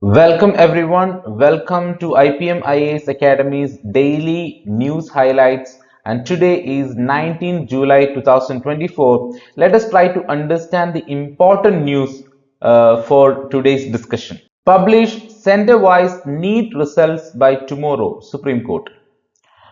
Welcome everyone. Welcome to IPM IAS Academy's daily news highlights. And today is 19 July 2024. Let us try to understand the important news for today's discussion. Publish center-wise NEET results by tomorrow, Supreme Court.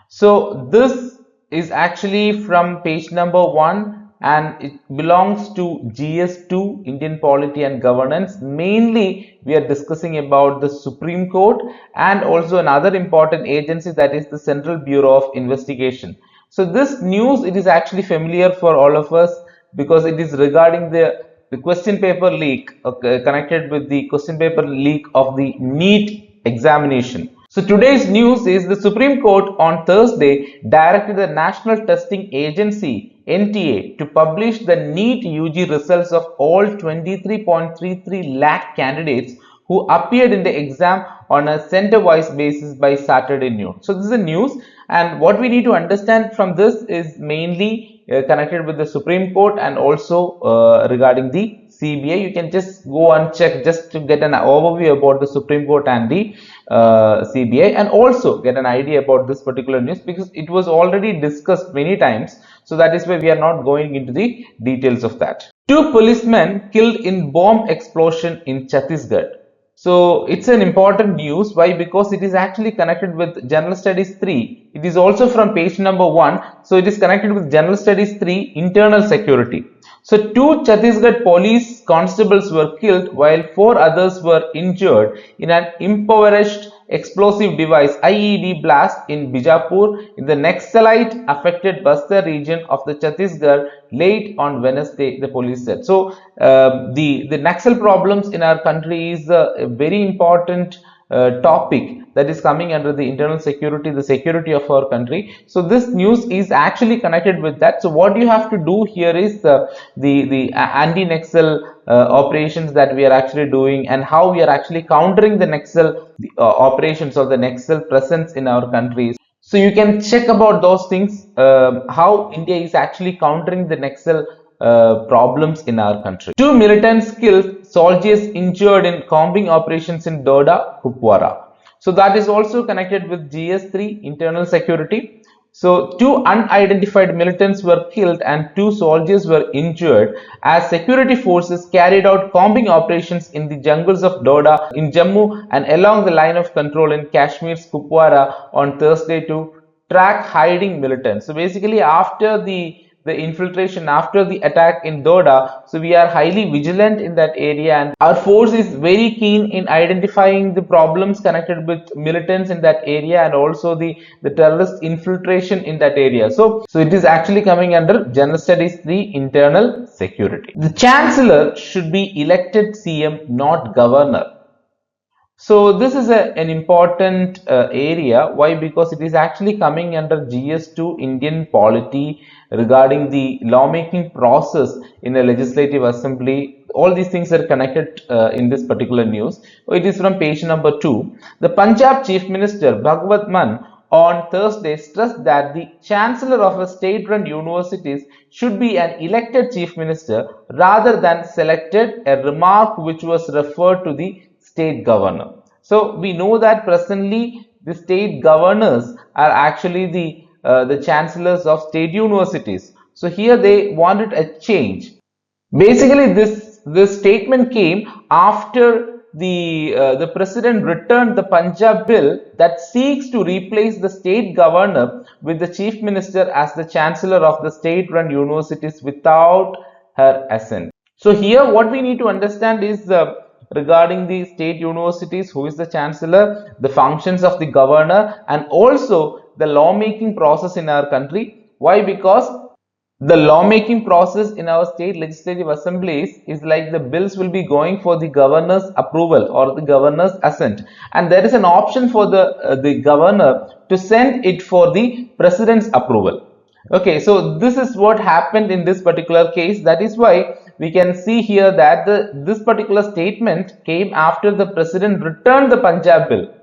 So this is actually from page number 1 and it belongs to GS2 Indian Polity and Governance. Mainly we are discussing about the Supreme Court and also another important agency, that is the Central Bureau of Investigation. So this news, it is actually familiar for all of us because it is regarding the question paper leak, connected with the question paper leak of the NEET examination. So today's news is the Supreme Court on Thursday directed the National Testing Agency NTA to publish the NEET UG results of all 23.33 lakh candidates who appeared in the exam on a center-wise basis by Saturday noon. So this is the news, and what we need to understand from this is mainly connected with the Supreme Court and also regarding the CBI. You can just go and check just to get an overview about the Supreme Court and the CBI, and also get an idea about this particular news because it was already discussed many times. So that is why we are not going into the details of that. 2 policemen killed in bomb explosion in Chhattisgarh. So it's an important news. Why? Because it is actually connected with General Studies 3. It is also from page number 1. So it is connected with General Studies 3, Internal Security. So 2 Chhattisgarh police constables were killed while 4 others were injured in an improvised explosive device IED blast in Bijapur in the Naxalite affected Bastar region of the Chhattisgarh late on Wednesday, the police said. So the Naxal problems in our country is a very important topic that is coming under the internal security, the security of our country. So this news is actually connected with that. So what you have to do here is the anti-Naxal operations that we are actually doing, and how we are actually countering the Naxal operations or the Naxal presence in our countries. So you can check about those things, how India is actually countering the Naxal problems in our country. 2 militants killed, soldiers injured in combing operations in Doda, Kupwara. So that is also connected with GS3, Internal Security. So 2 unidentified militants were killed and 2 soldiers were injured as security forces carried out combing operations in the jungles of Doda in Jammu and along the line of control in Kashmir's Kupwara on Thursday to track hiding militants. So basically after the infiltration, after the attack in Doda, so we are highly vigilant in that area, and our force is very keen in identifying the problems connected with militants in that area and also the terrorist infiltration in that area. So it is actually coming under General Studies 3, Internal Security. The Chancellor should be elected CM, not Governor. So this is an important area. Why? Because it is actually coming under GS2 Indian Polity regarding the lawmaking process in the Legislative Assembly. All these things are connected in this particular news. It is from page number 2. The Punjab Chief Minister Bhagwat Mann on Thursday stressed that the Chancellor of a state-run universities should be an elected Chief Minister rather than selected, a remark which was referred to the state governor. So we know that presently the state governors are actually the chancellors of state universities. So here they wanted a change. Basically this statement came after the president returned the Punjab bill that seeks to replace the state governor with the chief minister as the chancellor of the state-run universities without her assent. So here what we need to understand is regarding the state universities, who is the chancellor, the functions of the governor, and also the lawmaking process in our country. Why? Because the lawmaking process in our state legislative assemblies is like the bills will be going for the governor's approval or the governor's assent, and there is an option for the governor to send it for the president's approval. Okay, so this is what happened in this particular case. That is why we can see here that this particular statement came after the president returned the Punjab bill.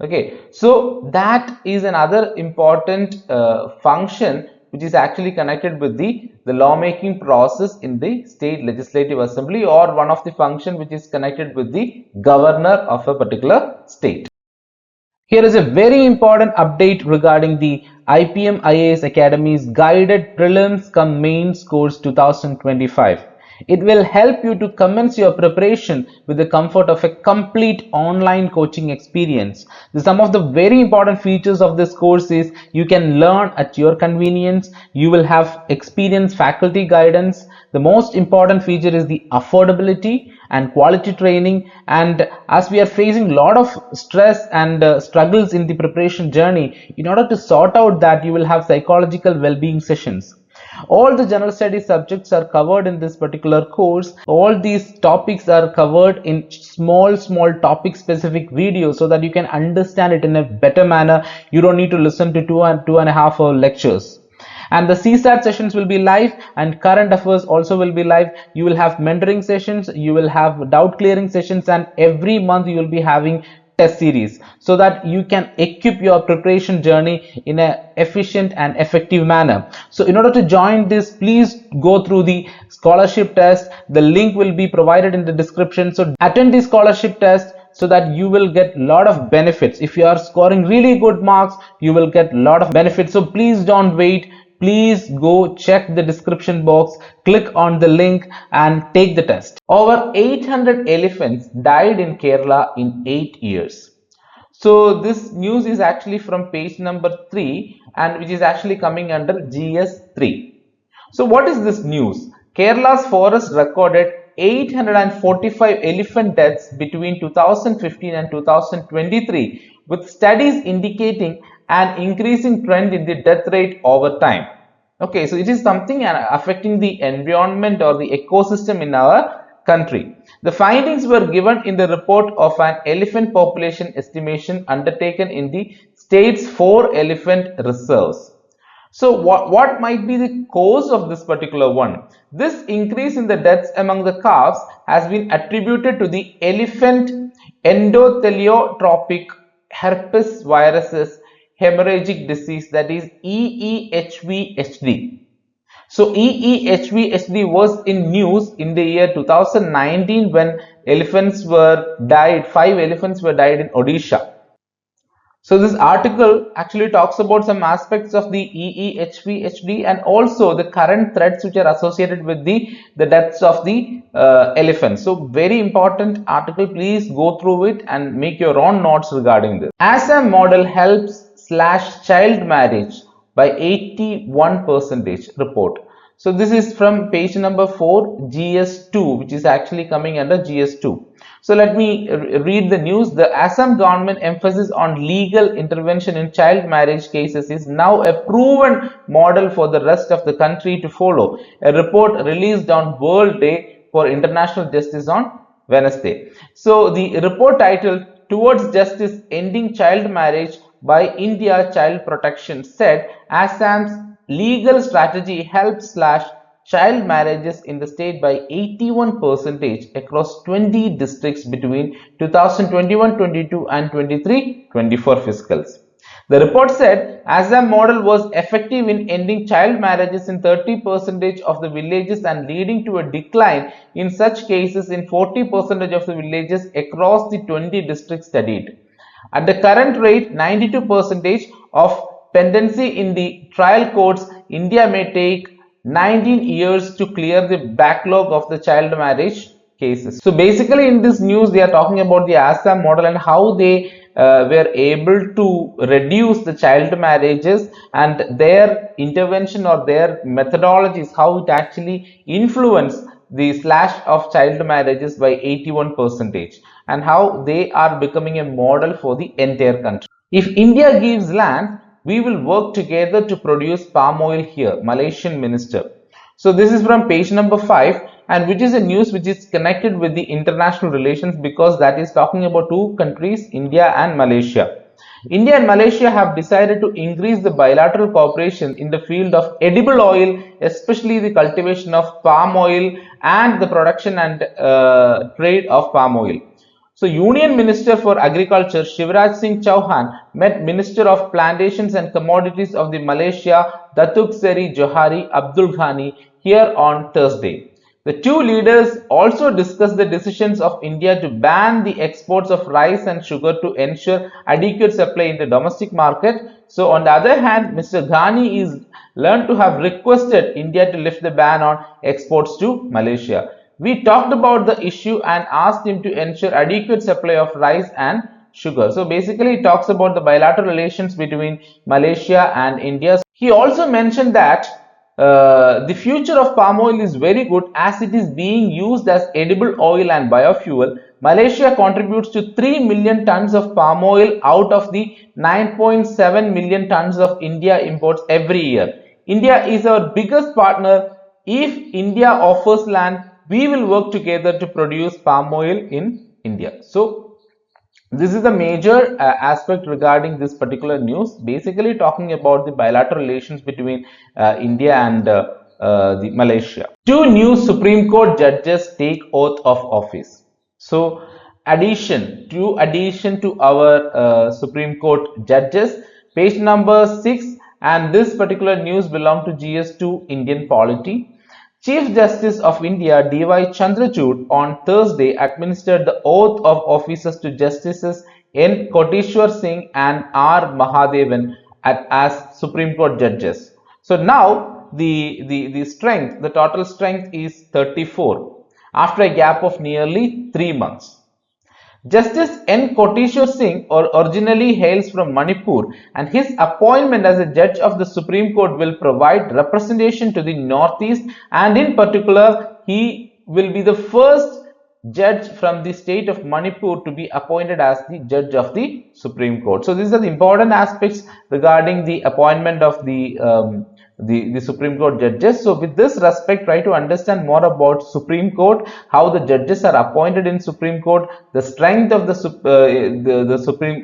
Okay, so that is another important function which is actually connected with the lawmaking process in the state legislative assembly, or one of the function which is connected with the governor of a particular state. Here is a very important update regarding the IPM IAS Academy's guided prelims cum mains course 2025. It will help you to commence your preparation with the comfort of a complete online coaching experience. Some of the very important features of this course is you can learn at your convenience, you will have experienced faculty guidance. The most important feature is the affordability and quality training, and as we are facing a lot of stress and struggles in the preparation journey, in order to sort out that, you will have psychological well-being sessions. All the general studies subjects are covered in this particular course. All these topics are covered in small topic specific videos so that you can understand it in a better manner. You don't need to listen to two and a half hour lectures. And the CSAT sessions will be live, and current affairs also will be live. You will have mentoring sessions, you will have doubt clearing sessions, and every month you will be having test series, so that you can equip your preparation journey in an efficient and effective manner. So in order to join this, please go through the scholarship test. The link will be provided in the description. So attend the scholarship test so that you will get a lot of benefits. If you are scoring really good marks, you will get a lot of benefits. So please don't wait. Please go check the description box, click on the link and take the test. Over 800 elephants died in Kerala in 8 years. So this news is actually from page number 3, and which is actually coming under GS 3. So what is this news? Kerala's forest recorded 845 elephant deaths between 2015 and 2023, with studies indicating an increasing trend in the death rate over time. Okay, so it is something affecting the environment or the ecosystem in our country. The findings were given in the report of an elephant population estimation undertaken in the state's 4 elephant reserves. So what might be the cause of this particular one? This increase in the deaths among the calves has been attributed to the elephant endotheliotropic herpes viruses hemorrhagic disease, that is EEHV-HD. So EEHV-HD was in news in the year 2019 when 5 elephants were died in Odisha. So this article actually talks about some aspects of the EEHV-HD and also the current threats which are associated with the deaths of the elephants. So very important article. Please go through it and make your own notes regarding this. Assam model helps slash child marriage by 81% report. So this is from page number 4, GS2, which is actually coming under GS2. So let me read the news. The Assam government emphasis on legal intervention in child marriage cases is now a proven model for the rest of the country to follow. A report released on World Day for International Justice on Wednesday. So the report titled Towards Justice Ending Child Marriage by India Child Protection said Assam's legal strategy helped slash child marriages in the state by 81% across 20 districts between 2021-22 and 23-24 fiscals. The report said Assam model was effective in ending child marriages in 30% of the villages and leading to a decline in such cases in 40% of the villages across the 20 districts studied. At the current rate, 92% of pendency in the trial courts, India may take 19 years to clear the backlog of the child marriage cases. So basically in this news they are talking about the Assam model and how they were able to reduce the child marriages, and their intervention or their methodologies, how it actually influenced the slash of child marriages by 81%, and how they are becoming a model for the entire country. If India gives land, we will work together to produce palm oil here, Malaysian minister. So this is from page number 5, and which is a news which is connected with the international relations, because that is talking about two countries, India and Malaysia. India and Malaysia have decided to increase the bilateral cooperation in the field of edible oil, especially the cultivation of palm oil and the production and trade of palm oil. So Union Minister for Agriculture Shivraj Singh Chauhan met Minister of Plantations and Commodities of the Malaysia Datuk Seri Johari Abdul Ghani here on Thursday. The two leaders also discussed the decisions of India to ban the exports of rice and sugar to ensure adequate supply in the domestic market. So on the other hand, Mr. Ghani is learned to have requested India to lift the ban on exports to Malaysia. We talked about the issue and asked him to ensure adequate supply of rice and sugar. So basically it talks about the bilateral relations between Malaysia and India. He also mentioned that the future of palm oil is very good as it is being used as edible oil and biofuel. Malaysia contributes to 3 million tons of palm oil out of the 9.7 million tons of India imports every year. India is our biggest partner. If India offers land, we will work together to produce palm oil in India. So this is the major aspect regarding this particular news, basically talking about the bilateral relations between India and the Malaysia. Two new Supreme Court judges take oath of office. So addition to our Supreme Court judges, page number 6, and this particular news belongs to GS2 Indian Polity. Chief Justice of India D.Y. Chandrachud on Thursday administered the oath of offices to Justices N. Koteshwar Singh and R. Mahadevan as Supreme Court judges. So now the total strength is 34 after a gap of nearly 3 months. Justice N. Koteshwar Singh originally hails from Manipur, and his appointment as a judge of the Supreme Court will provide representation to the Northeast, and in particular, he will be the first judge from the state of Manipur to be appointed as the judge of the Supreme Court. So these are the important aspects regarding the appointment of the Supreme Court judges. So with this respect, try to understand more about Supreme Court, how the judges are appointed in Supreme Court, the strength of the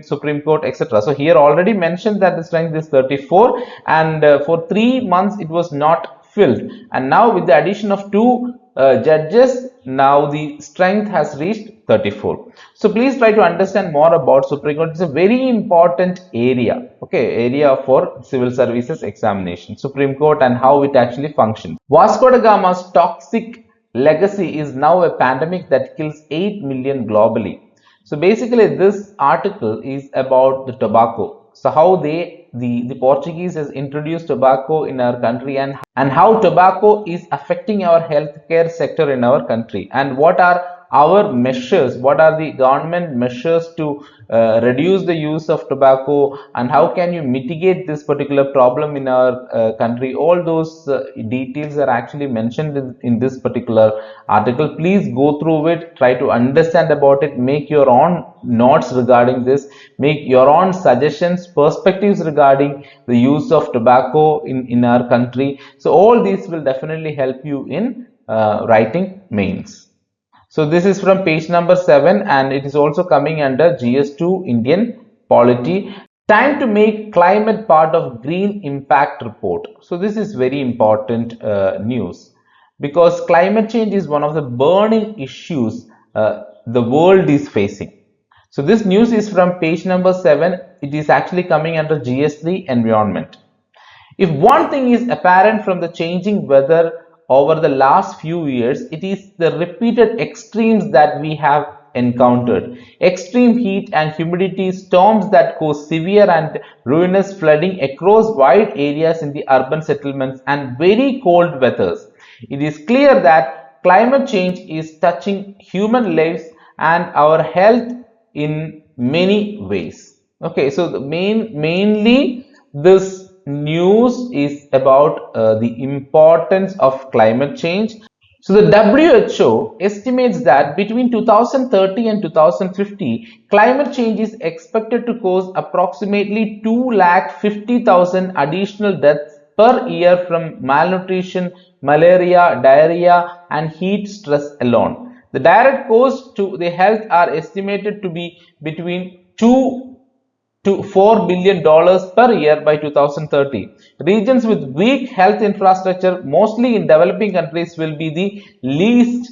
Supreme Court, etc. So here already mentioned that the strength is 34, and for 3 months it was not filled, and now with the addition of two judges, now the strength has reached 34. So please try to understand more about Supreme Court. It's a very important area, area for civil services examination, Supreme Court, and how it actually functions. Vasco da Gama's toxic legacy is now a pandemic that kills 8 million globally. So basically this article is about the tobacco. So how the Portuguese has introduced tobacco in our country, and how tobacco is affecting our healthcare sector in our country, and what are our measures, what are the government measures to reduce the use of tobacco, and how can you mitigate this particular problem in our country. All those details are actually mentioned in this particular article. Please go through it, try to understand about it, make your own notes regarding this, make your own suggestions, perspectives regarding the use of tobacco in our country. So all these will definitely help you in writing mains. So this is from page number 7, and it is also coming under GS2 Indian Polity. Time to make climate part of Green Impact Report. So this is very important news, because climate change is one of the burning issues the world is facing. So this news is from page number 7. It is actually coming under GS3 Environment. If one thing is apparent from the changing weather over the last few years, it is the repeated extremes that we have encountered. Extreme heat and humidity, storms that cause severe and ruinous flooding across wide areas in the urban settlements, and very cold weathers. It is clear that climate change is touching human lives and our health in many ways. So mainly this news is about the importance of climate change. So the WHO estimates that between 2030 and 2050, climate change is expected to cause approximately 250,000 additional deaths per year from malnutrition, malaria, diarrhea, and heat stress alone. The direct costs to the health are estimated to be between $2 to $4 billion per year by 2030. Regions with weak health infrastructure, mostly in developing countries, will be the least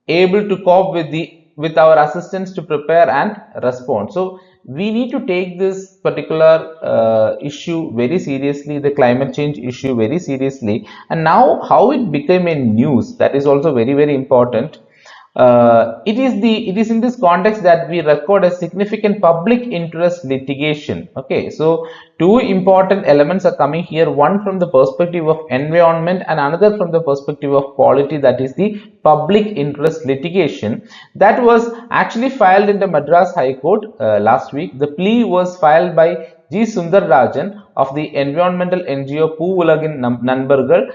able to cope with with our assistants to prepare and respond. So we need to take this particular issue very seriously, the climate change issue very seriously. And now how it became a news, that is also very important. It is in this context that we record a significant public interest litigation. Okay, so two important elements are coming here, one from the perspective of environment and another from the perspective of polity, that is the public interest litigation that was actually filed in the Madras High Court last week. The plea was filed by G. Sundar Rajan of the environmental NGO Poovulagin Nanbargal.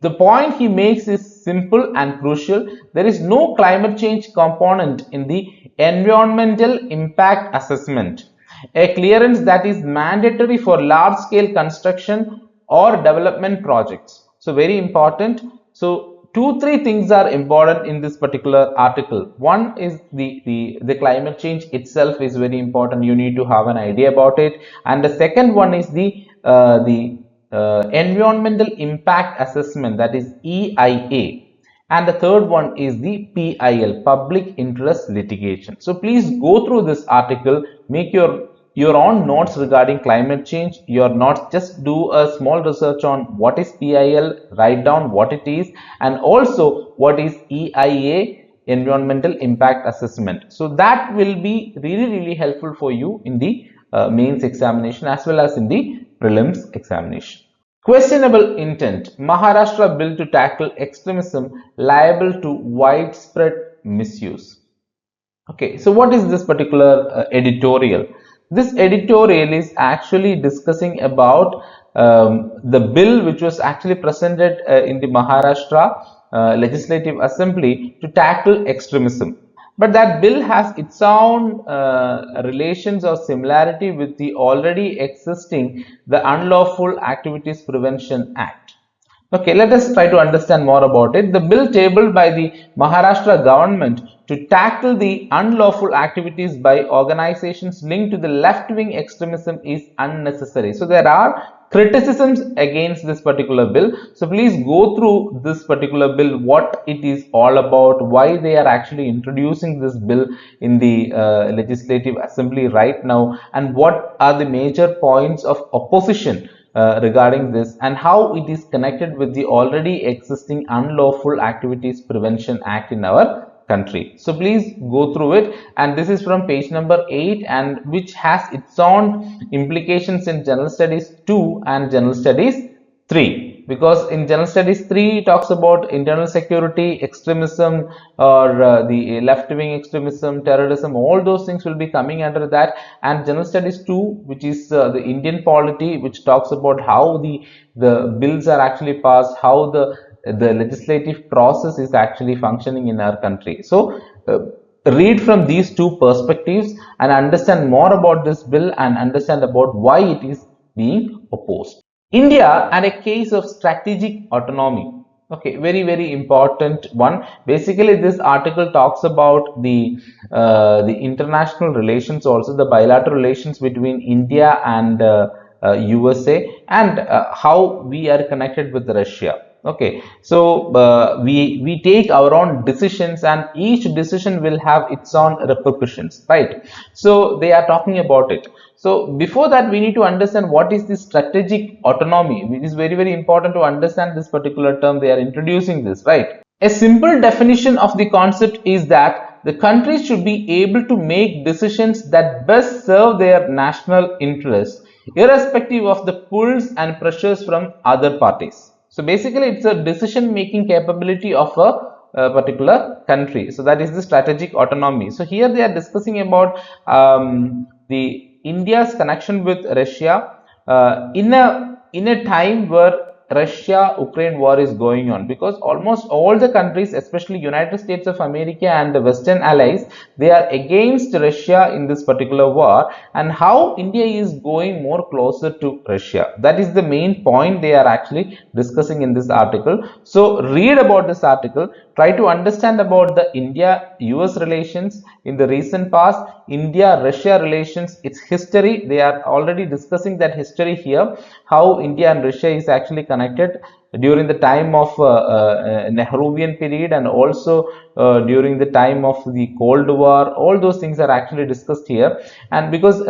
The point he makes is simple and crucial. There is no climate change component in the environmental impact assessment, a clearance that is mandatory for large-scale construction or development projects. So very important. So three things are important in this particular article. One is the climate change itself is very important. You need to have an idea about it. And the second one is the environmental impact assessment, that is EIA, and the third one is the PIL, public interest litigation. So please go through this article, make your own notes regarding climate change. Your notes, just do a small research on what is PIL, write down what it is, and also what is EIA, environmental impact assessment. So that will be really helpful for you in the mains examination as well as in the prelims examination. Questionable intent. Maharashtra Bill to tackle extremism liable to widespread misuse. Okay, so what is this particular editorial? This editorial is actually discussing about the bill which was actually presented in the Maharashtra Legislative Assembly to tackle extremism. But that bill has its own relations or similarity with the already existing the Unlawful Activities Prevention Act. Okay, let us try to understand more about it. The bill tabled by the Maharashtra government to tackle the unlawful activities by organizations linked to the left-wing extremism is unnecessary. So there are criticisms against this particular bill. So please go through this particular bill, what it is all about, why they are actually introducing this bill in the Legislative Assembly right now, and what are the major points of opposition regarding this, and how it is connected with the already existing Unlawful Activities Prevention Act in our country. So please go through it, and this is from page number 8, and which has its own implications in General Studies 2 and General Studies 3, because in General Studies 3 it talks about internal security, extremism, or the left-wing extremism, terrorism, all those things will be coming under that. And General Studies 2, which is the Indian polity, which talks about how the bills are actually passed, how the legislative process is actually functioning in our country. So read from these two perspectives and understand more about this bill and understand about why it is being opposed. India and a case of strategic autonomy. Okay, very important one. Basically, this article talks about the international relations, also the bilateral relations between India and USA, and how we are connected with Russia. Okay, so we take our own decisions, and each decision will have its own repercussions, right? So they are talking about it. So before that, we need to understand what is the strategic autonomy. It is very important to understand this particular term. They are introducing this, right? A simple definition of the concept is that the countries should be able to make decisions that best serve their national interests, irrespective of the pulls and pressures from other parties. So basically, it's a decision-making capability of a particular country. So that is the strategic autonomy. So here they are discussing about the India's connection with Russia in a time where Russia-Ukraine war is going on, because almost all the countries, especially United States of America and the Western allies, they are against Russia in this particular war, and how India is going more closer to Russia. That is the main point they are actually discussing in this article. So read about this article, try to understand about the India-US relations in the recent past, India-Russia relations, its history. They are already discussing that history here, how India and Russia is actually connected during the time of Nehruvian period, and also during the time of the Cold War. All those things are actually discussed here, and because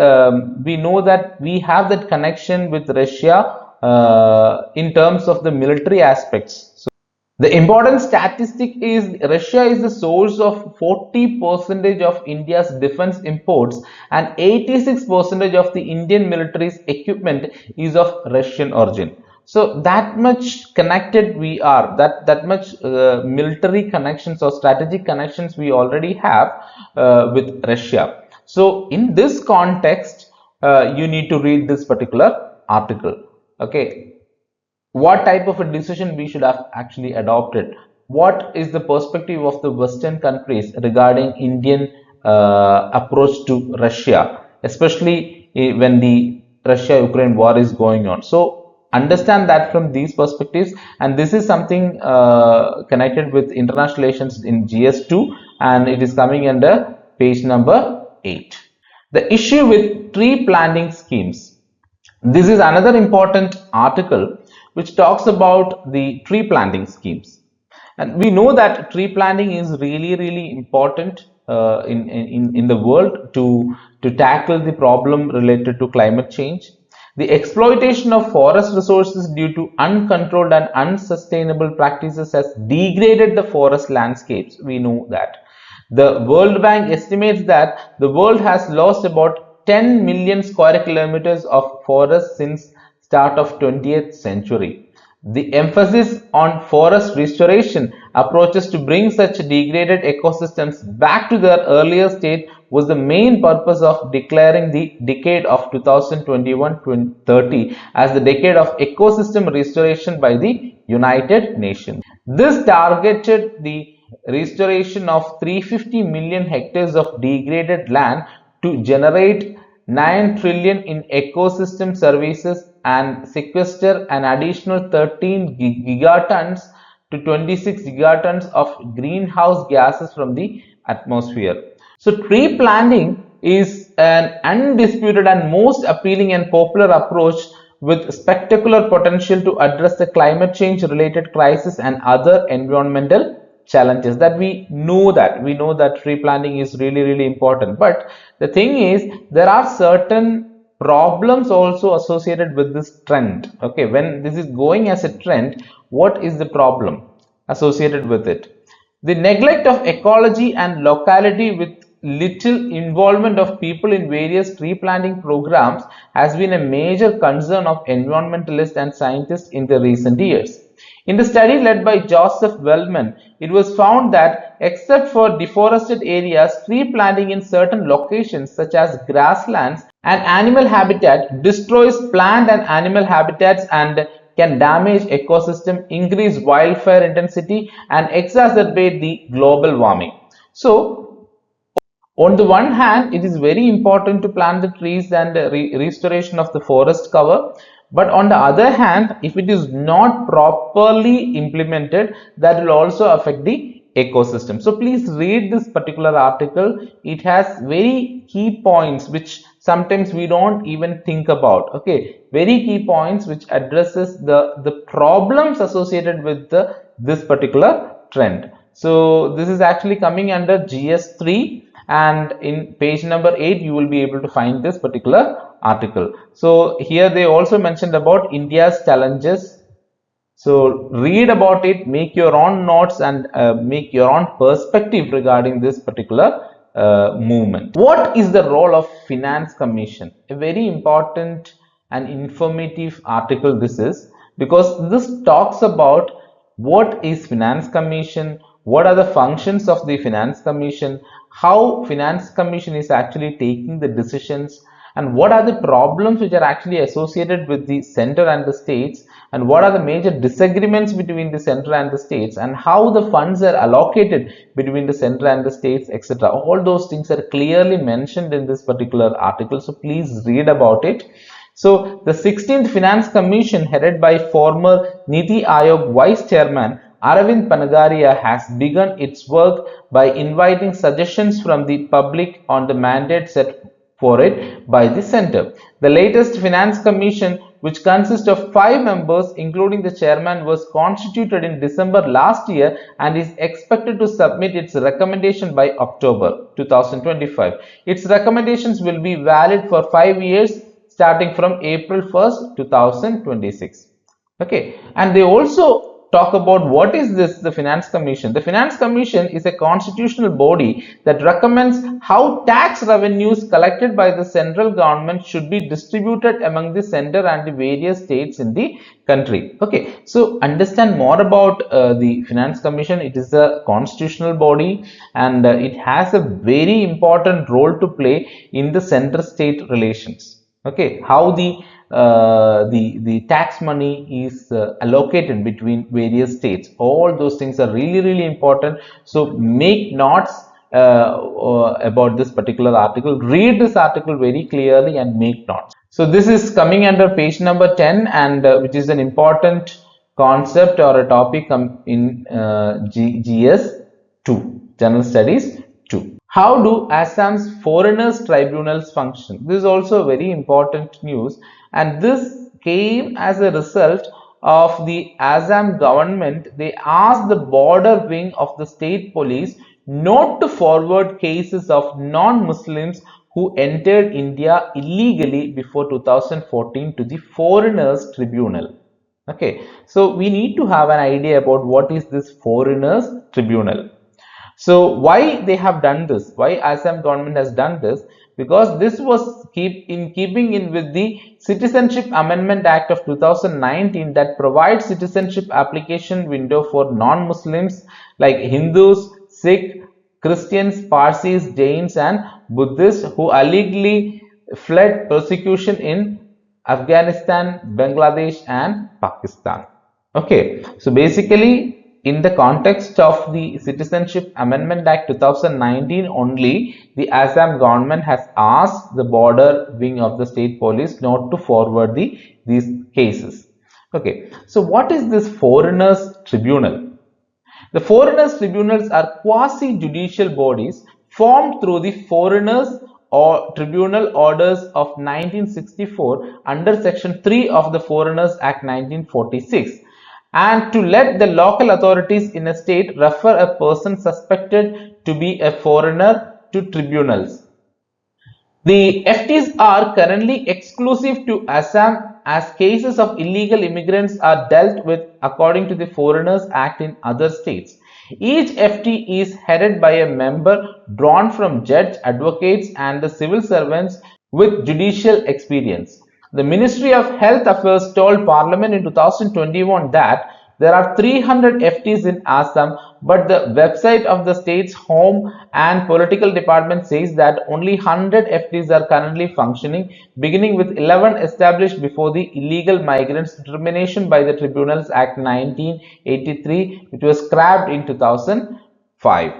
we know that we have that connection with Russia in terms of the military aspects. So the important statistic is Russia is the source of 40% of India's defense imports, and 86% of the Indian military's equipment is of Russian origin. So that much connected we are, that much military connections or strategic connections we already have with Russia. So in this context, you need to read this particular article. Okay, what type of a decision we should have actually adopted, what is the perspective of the Western countries regarding Indian approach to Russia, especially when the Russia-Ukraine war is going on. So understand that from these perspectives, and this is something connected with international relations in GS2, and it is coming under page number 8. The issue with tree planting schemes. This is another important article which talks about the tree planting schemes, and we know that tree planting is really important in the world to tackle the problem related to climate change. The exploitation of forest resources due to uncontrolled and unsustainable practices has degraded the forest landscapes. We know that. The World Bank estimates that the world has lost about 10 million square kilometers of forest since start of 20th century. The emphasis on forest restoration approaches to bring such degraded ecosystems back to their earlier state was the main purpose of declaring the decade of 2021-2030 as the decade of ecosystem restoration by the United Nations. This targeted the restoration of 350 million hectares of degraded land to generate 9 trillion in ecosystem services and sequester an additional 13 gigatons to 26 gigatons of greenhouse gases from the atmosphere. So tree planting is an undisputed and most appealing and popular approach with spectacular potential to address the climate change related crisis and other environmental challenges. That we know that tree planting is really important, but the thing is there are certain problems also associated with this trend. Okay, when this is going as a trend, what is the problem associated with it? The neglect of ecology and locality with little involvement of people in various tree planting programs has been a major concern of environmentalists and scientists in the recent years. In the study led by Joseph Wellman, it was found that except for deforested areas, tree planting in certain locations such as grasslands and animal habitat destroys plant and animal habitats and can damage ecosystem, increase wildfire intensity and exacerbate the global warming. So on the one hand, it is very important to plant the trees and restoration of the forest cover. But on the other hand, if it is not properly implemented, that will also affect the ecosystem. So please read this particular article. It has very key points which sometimes we don't even think about. Okay, very key points which addresses the problems associated with this particular trend. So this is actually coming under GS3. And in page number 8 you will be able to find this particular article. So here they also mentioned about India's challenges. So read about it, make your own notes and make your own perspective regarding this particular movement. What is the role of Finance Commission? A very important and informative article this is, because this talks about what is Finance Commission, what are the functions of the Finance Commission, how Finance Commission is actually taking the decisions, and what are the problems which are actually associated with the center and the states, and what are the major disagreements between the center and the states, and how the funds are allocated between the center and the states, etc. All those things are clearly mentioned in this particular article, so please read about it. So the 16th Finance Commission, headed by former Niti Aayog Vice Chairman Aravind Panagaria has begun its work by inviting suggestions from the public on the mandate set for it by the Centre. The latest Finance Commission, which consists of 5 members including the chairman, was constituted in December last year and is expected to submit its recommendation by October 2025. Its recommendations will be valid for 5 years starting from April 1st, 2026. Okay, and they also talk about what is this, the Finance Commission. The Finance Commission is a constitutional body that recommends how tax revenues collected by the central government should be distributed among the center and the various states in the country. Okay, so understand more about the Finance Commission. It is a constitutional body and it has a very important role to play in the center-state relations. Okay, how the tax money is allocated between various states. All those things are really important. So make notes about this particular article. Read this article very clearly and make notes. So this is coming under page number 10, and which is an important concept or a topic in GS 2, General Studies 2. How do Assam's foreigners tribunals function? This is also very important news, and this came as a result of the Assam government. They asked the border wing of the state police not to forward cases of non-Muslims who entered India illegally before 2014 to the foreigners tribunal. Okay, so we need to have an idea about what is this foreigners tribunal. So why they have done this, why Assam government has done this? Because this was keeping in with the Citizenship Amendment Act of 2019 that provides citizenship application window for non-Muslims like Hindus, Sikh, Christians, Parsis, Jains and Buddhists who illegally fled persecution in Afghanistan, Bangladesh and Pakistan. Okay, so basically in the context of the Citizenship Amendment Act 2019 only, the Assam government has asked the border wing of the state police not to forward these cases. Okay, so what is this foreigners tribunal? The foreigners tribunals are quasi-judicial bodies formed through the Foreigners or Tribunal Orders of 1964 under Section 3 of the Foreigners Act 1946. And to let the local authorities in a state refer a person suspected to be a foreigner to tribunals. The FTs are currently exclusive to Assam, as cases of illegal immigrants are dealt with according to the Foreigners Act in other states. Each FT is headed by a member drawn from judge, advocates and the civil servants with judicial experience. The Ministry of Health Affairs told Parliament in 2021 that there are 300 FTs in Assam, but the website of the state's Home and Political Department says that only 100 FTs are currently functioning, beginning with 11 established before the Illegal Migrants Determination by the Tribunals Act 1983, which was scrapped in 2005.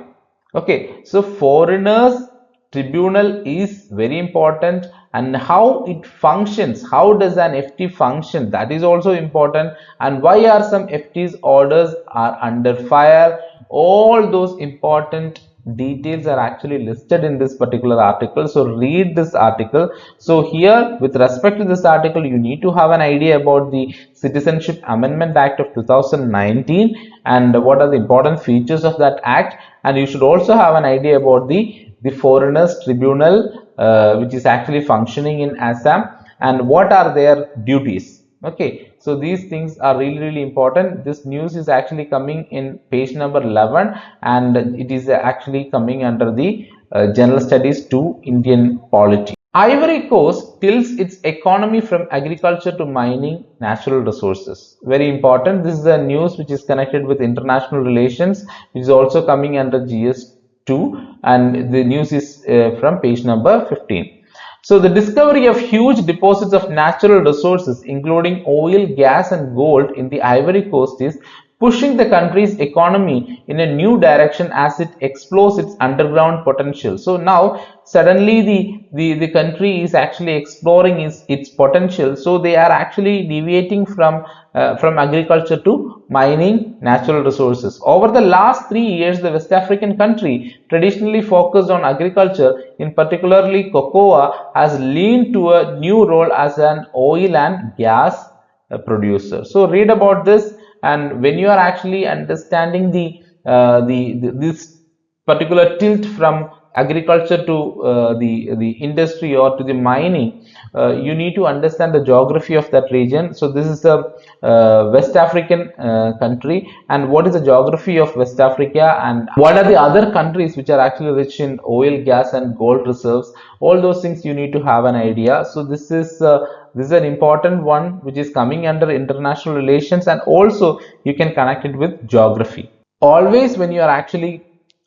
Okay, so foreigners tribunal is very important, and how it functions, how does an FT function, that is also important, and why are some FT's orders are under fire. All those important details are actually listed in this particular article, so read this article. So here, with respect to this article, you need to have an idea about the Citizenship Amendment Act of 2019 and what are the important features of that act, and you should also have an idea about the foreigners tribunal which is actually functioning in Assam and what are their duties. Okay, so these things are really important. This news is actually coming in page number 11 and it is actually coming under the General Studies 2 Indian polity. Ivory Coast tilts its economy from agriculture to mining natural resources. Very important. This is a news which is connected with international relations, which is also coming under GS 2, and the news is from page number 15. So the discovery of huge deposits of natural resources including oil, gas and gold in the Ivory Coast is pushing the country's economy in a new direction as it explores its underground potential. So now suddenly the country is actually exploring its potential, so they are actually deviating from agriculture to mining natural resources. Over the last 3 years, the West African country, traditionally focused on agriculture, in particularly cocoa, has leaned to a new role as an oil and gas producer. So read about this, and when you are actually understanding this particular tilt from agriculture to the industry or to the mining, you need to understand the geography of that region. So this is a West African country, and what is the geography of West Africa, and what are the other countries which are actually rich in oil, gas and gold reserves. All those things you need to have an idea. So this is an important one which is coming under international relations, and also you can connect it with geography. Always when you are actually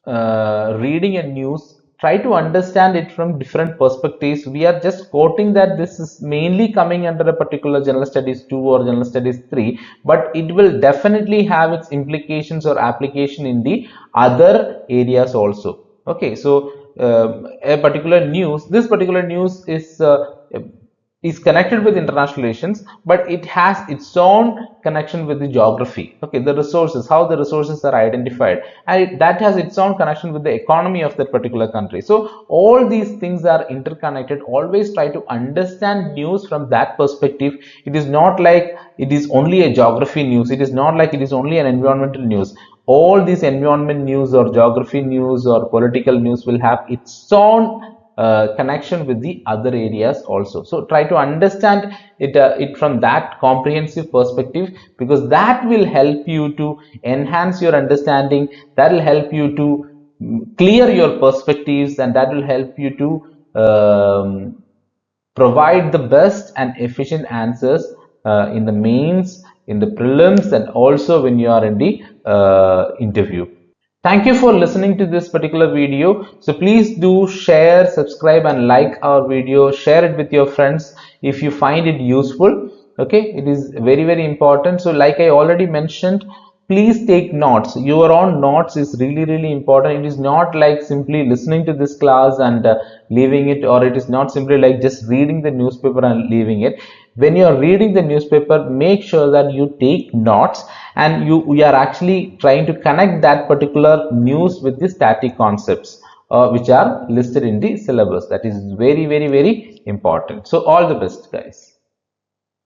reading a news, try to understand it from different perspectives. We are just quoting that this is mainly coming under a particular general studies 2 or general studies 3, but it will definitely have its implications or application in the other areas also. Okay, so this particular news is connected with international relations, but it has its own connection with the geography. Okay, the resources, how the resources are identified, and that has its own connection with the economy of that particular country. So all these things are interconnected. Always try to understand news from that perspective. It is not like it is only a geography news. It is not like it is only an environmental news. All these environment news or geography news or political news will have its own connection with the other areas also. So try to understand it from that comprehensive perspective, because that will help you to enhance your understanding, that will help you to clear your perspectives, and that will help you to provide the best and efficient answers in the mains, in the prelims, and also when you are in the interview. Thank you for listening to this particular video. So please do share, subscribe and like our video. Share it with your friends if you find it useful. Okay, it is very important. So like I already mentioned, please take notes. Your own notes is really important. It is not like simply listening to this class and leaving it, or it is not simply like just reading the newspaper and leaving it. When you are reading the newspaper, make sure that you take notes, and you are actually trying to connect that particular news with the static concepts which are listed in the syllabus. That is very important. So all the best, guys.